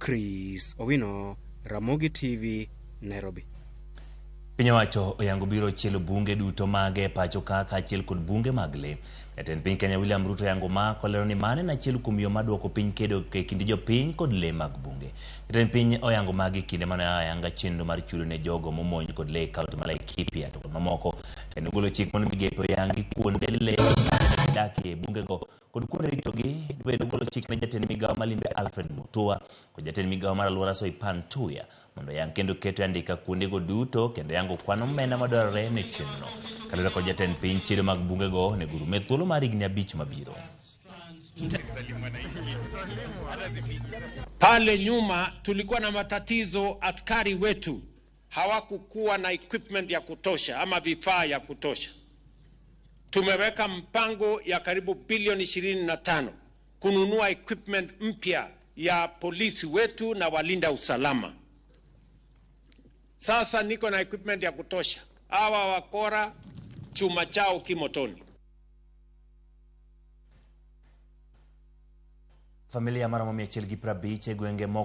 Chris Owino, Ramogi TV, Nairobi. Pinyawacho oyango biro chielo bunge duto mage pacho kaka chiel kod bunge magle. Jatend piny Kenya William Ruto yango ma kolero ni mane na chiel kuom yo maduoko piny kedo ke kindi jopiny kod le mag bunge. Jatend piny oyango magi kinde mane ayanga chenro mar chulo ne jogo momonj kod le kaunti ma Laikipia to kod mamoko. En golo chik mondo migepe oyangi kuonde le dakie bunge go kod kuonde ritogi. Bedo golo chik ne jatend migawo Malimbe Alfred Mutua kod jatend migawo mar Alwora Soipan Tuya mondo yang kendo keto andika kuonde go duto kendo yango kwano omenda madwarore ne chenro. Kalura kod jatend piny chido mag bunge go ne guru methuolo mar higni 5 mabiro. Pale nyuma tulikuwa na matatizo, askari wetu hawakukuwa na equipment ya kutosha ama vifaa ya kutosha. Tumeweka mpango ya karibu bilioni 25 kununua equipment mpya ya polisi wetu na walinda usalama. Sasa niko na equipment ya kutosha. Hawa wakora chuma chao kimotoni. Familia mara 150 gwenge moko